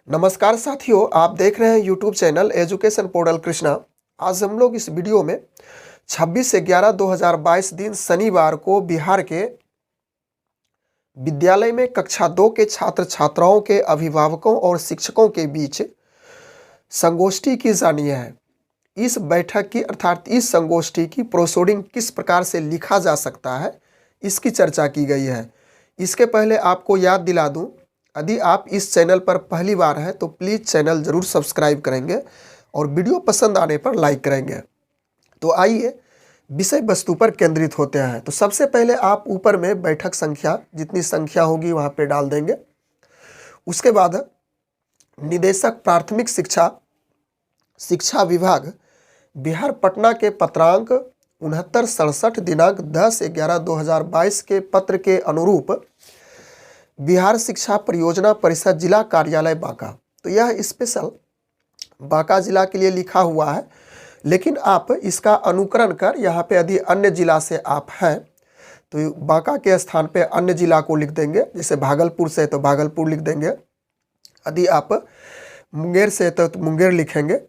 नमस्कार साथियों, आप देख रहे हैं YouTube channel education portal Krishna. आज हम लोग इस वीडियो में 26/11/2022 दिन शनिवार को बिहार के विद्यालय में कक्षा 2 के छात्र छात्राओं के अभिभावकों और शिक्षकों के बीच संगोष्ठी की जानी है। इस बैठक की अर्थात इस संगोष्ठी की प्रोसीडिंग किस प्रकार से लिखा जा सकता है, इसकी चर्चा की गई है। इसके पहले आपको याद दिला दूं, यदि आप इस चैनल पर पहली बार हैं तो प्लीज़ चैनल ज़रूर सब्सक्राइब करेंगे और वीडियो पसंद आने पर लाइक करेंगे। तो आइए विषय वस्तु पर केंद्रित होते हैं। तो सबसे पहले आप ऊपर में बैठक संख्या जितनी संख्या होगी वहाँ पे डाल देंगे। उसके बाद निदेशक प्राथमिक शिक्षा विभाग बिहार पटना के पत्रांक 6967 दिनांक 10/11/2022 के पत्र के अनुरूप बिहार शिक्षा परियोजना परिषद जिला कार्यालय बांका। तो यह स्पेशल बांका जिला के लिए लिखा हुआ है, लेकिन आप इसका अनुकरण कर यहाँ पे यदि अन्य जिला से आप हैं तो बांका के स्थान पे अन्य जिला को लिख देंगे। जैसे भागलपुर से तो भागलपुर लिख देंगे, यदि आप मुंगेर से तो मुंगेर लिखेंगे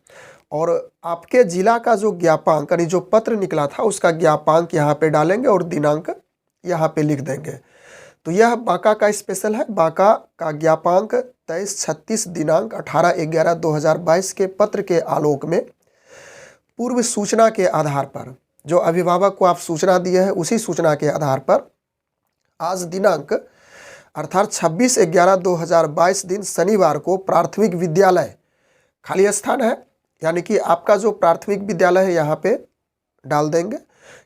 और आपके जिला का जो ज्ञापांक यानी जो पत्र निकला था उसका ज्ञापांक यहाँ पे डालेंगे और दिनांक यहाँ पे लिख देंगे। तो यह बांका का स्पेशल है। बांका का ज्ञापांक 2336 दिनांक 18/11/2022 के पत्र के आलोक में पूर्व सूचना के आधार पर जो अभिभावक को आप सूचना दिए हैं उसी सूचना के आधार पर आज दिनांक अर्थात 26/11/2022 दिन शनिवार को प्राथमिक विद्यालय खाली स्थान है, यानी कि आपका जो प्राथमिक विद्यालय है यहाँ पे डाल देंगे,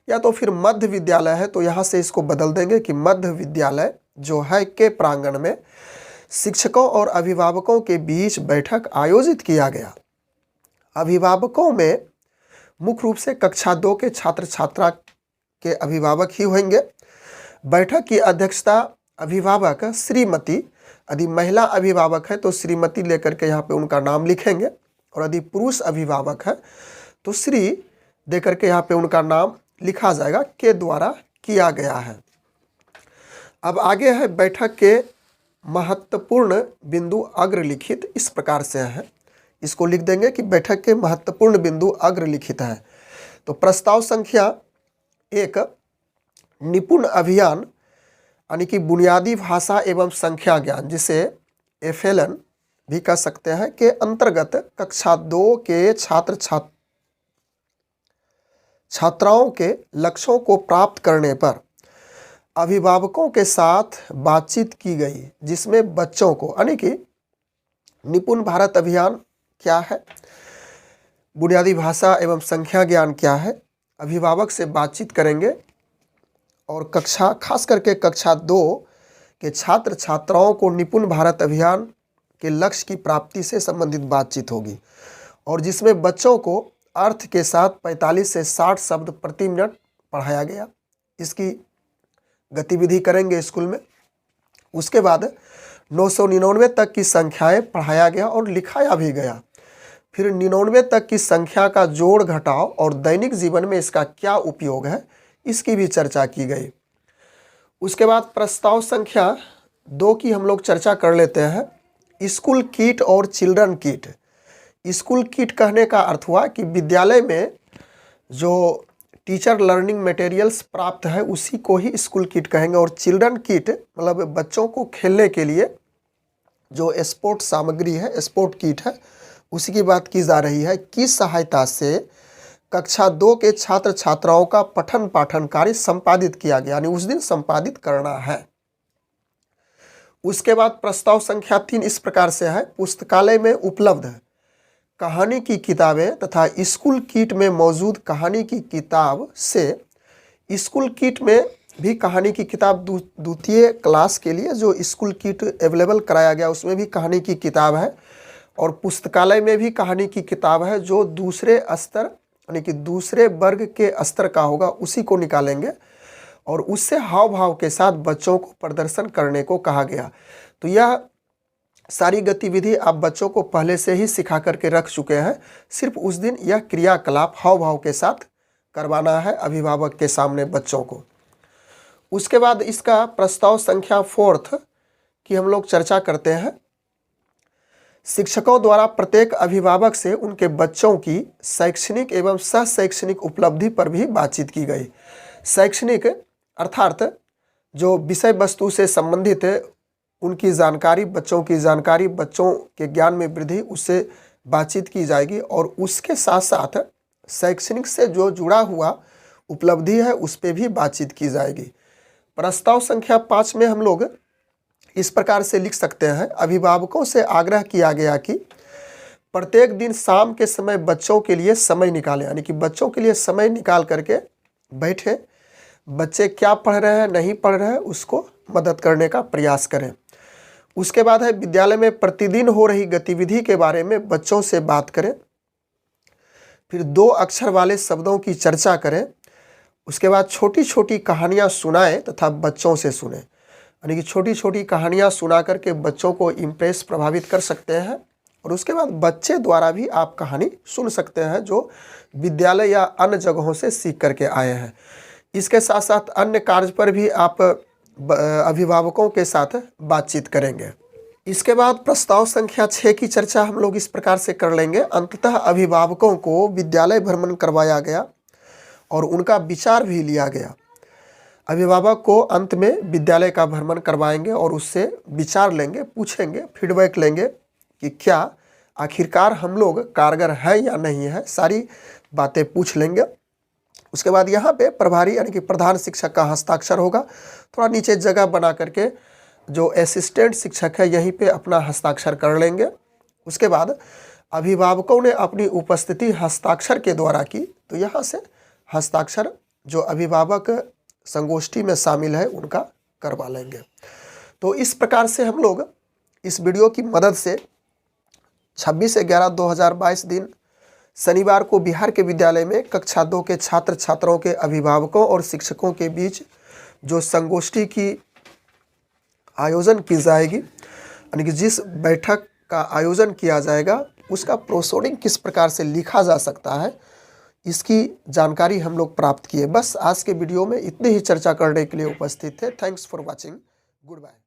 या तो फिर मध्य विद्यालय है तो यहाँ से इसको बदल देंगे कि मध्य विद्यालय जो है के प्रांगण में शिक्षकों और अभिभावकों के बीच बैठक आयोजित किया गया। अभिभावकों में मुख्य रूप से कक्षा 2 के छात्र छात्रा के अभिभावक ही होंगे। बैठक की अध्यक्षता अभिभावक श्रीमती, यदि महिला अभिभावक है तो श्रीमती लेकर के यहाँ पे उनका नाम लिखेंगे, और यदि पुरुष अभिभावक है तो श्री देकर के यहाँ पे उनका नाम लिखा जाएगा के द्वारा किया गया है। अब आगे है बैठक के महत्वपूर्ण बिंदु अग्रलिखित इस प्रकार से है। इसको लिख देंगे कि बैठक के महत्वपूर्ण बिंदु अग्रलिखित है। तो प्रस्ताव संख्या 1 निपुण अभियान यानी कि बुनियादी भाषा एवं संख्या ज्ञान, जिसे FLN भी कह सकते हैं, के अंतर्गत कक्षा 2 के छात्राओं के लक्ष्यों को प्राप्त करने पर अभिभावकों के साथ बातचीत की गई, जिसमें बच्चों को यानी कि निपुण भारत अभियान क्या है, बुनियादी भाषा एवं संख्या ज्ञान क्या है, अभिभावक से बातचीत करेंगे और खास करके कक्षा 2 के छात्र छात्राओं को निपुण भारत अभियान के लक्ष्य की प्राप्ति से संबंधित बातचीत होगी, और जिसमें बच्चों को अर्थ के साथ 45 से 60 शब्द प्रति मिनट पढ़ाया गया। इसकी गतिविधि करेंगे स्कूल में। उसके बाद 999 तक की संख्याएं पढ़ाया गया और लिखाया भी गया। फिर 99 तक की संख्या का जोड़ घटाव और दैनिक जीवन में इसका क्या उपयोग है, इसकी भी चर्चा की गई। उसके बाद प्रस्ताव संख्या 2 की हम लोग चर्चा कर लेते हैं, स्कूल किट और चिल्ड्रन किट। स्कूल किट कहने का अर्थ हुआ कि विद्यालय में जो टीचर लर्निंग मटेरियल्स प्राप्त है उसी को ही स्कूल किट कहेंगे, और चिल्ड्रन किट मतलब बच्चों को खेलने के लिए जो स्पोर्ट सामग्री है, स्पोर्ट किट है, उसी की बात की जा रही है, की सहायता से कक्षा 2 के छात्र छात्राओं का पठन पाठन कार्य संपादित किया गया, यानी उस दिन संपादित करना है। उसके बाद प्रस्ताव संख्या 3 इस प्रकार से है, पुस्तकालय में उपलब्ध कहानी की किताबें तथा स्कूल किट में मौजूद कहानी की किताब से स्कूल किट में भी कहानी की किताब द्वितीय क्लास के लिए जो स्कूल किट अवेलेबल कराया गया उसमें भी कहानी की किताब है, और पुस्तकालय में भी कहानी की किताब है जो दूसरे स्तर यानी कि दूसरे वर्ग के स्तर का होगा, उसी को निकालेंगे और उससे हाव भाव के साथ बच्चों को प्रदर्शन करने को कहा गया। तो यह सारी गतिविधि आप बच्चों को पहले से ही सिखा करके रख चुके हैं, सिर्फ उस दिन यह क्रियाकलाप हाव भाव के साथ करवाना है अभिभावक के सामने बच्चों को। उसके बाद इसका प्रस्ताव संख्या 4 की हम लोग चर्चा करते हैं, शिक्षकों द्वारा प्रत्येक अभिभावक से उनके बच्चों की शैक्षणिक एवं सह शैक्षणिक उपलब्धि पर भी बातचीत की गई। शैक्षणिक अर्थात जो विषय वस्तु से संबंधित उनकी जानकारी, बच्चों की जानकारी, बच्चों के ज्ञान में वृद्धि, उससे बातचीत की जाएगी। और उसके साथ साथ शैक्षणिक से जो जुड़ा हुआ उपलब्धि है उस पर भी बातचीत की जाएगी। प्रस्ताव संख्या 5 में हम लोग इस प्रकार से लिख सकते हैं, अभिभावकों से आग्रह किया गया कि प्रत्येक दिन शाम के समय बच्चों के लिए समय निकालें, यानी कि बच्चों के लिए समय निकाल करके बैठे, बच्चे क्या पढ़ रहे हैं, नहीं पढ़ रहे हैं, उसको मदद करने का प्रयास करें। उसके बाद है विद्यालय में प्रतिदिन हो रही गतिविधि के बारे में बच्चों से बात करें। फिर 2 अक्षर वाले शब्दों की चर्चा करें। उसके बाद छोटी छोटी कहानियाँ सुनाएं तथा बच्चों से सुने, यानी कि छोटी छोटी कहानियाँ सुना करके बच्चों को इम्प्रेस, प्रभावित कर सकते हैं। और उसके बाद बच्चे द्वारा भी आप कहानी सुन सकते हैं जो विद्यालय या अन्य जगहों से सीख करके आए हैं। इसके साथ साथ अन्य कार्य पर भी आप अभिभावकों के साथ बातचीत करेंगे। इसके बाद प्रस्ताव संख्या 6 की चर्चा हम लोग इस प्रकार से कर लेंगे। अंततः अभिभावकों को विद्यालय भ्रमण करवाया गया और उनका विचार भी लिया गया। अभिभावक को अंत में विद्यालय का भ्रमण करवाएंगे और उससे विचार लेंगे, पूछेंगे, फीडबैक लेंगे कि क्या आखिरकार हम लोग कारगर है या नहीं है, सारी बातें पूछ लेंगे। उसके बाद यहाँ पे प्रभारी यानी कि प्रधान शिक्षक का हस्ताक्षर होगा। थोड़ा नीचे जगह बना करके जो असिस्टेंट शिक्षक है यहीं पे अपना हस्ताक्षर कर लेंगे। उसके बाद अभिभावकों ने अपनी उपस्थिति हस्ताक्षर के द्वारा की, तो यहाँ से हस्ताक्षर जो अभिभावक संगोष्ठी में शामिल है उनका करवा लेंगे। तो इस प्रकार से हम लोग इस वीडियो की मदद से 26/11/2022 दिन शनिवार को बिहार के विद्यालय में कक्षा 2 के छात्र छात्राओं के अभिभावकों और शिक्षकों के बीच जो संगोष्ठी की आयोजन की जाएगी, यानी कि जिस बैठक का आयोजन किया जाएगा उसका प्रोसीडिंग किस प्रकार से लिखा जा सकता है, इसकी जानकारी हम लोग प्राप्त किए। बस आज के वीडियो में इतनी ही चर्चा करने के लिए उपस्थित थे। Thanks for watching. Good bye.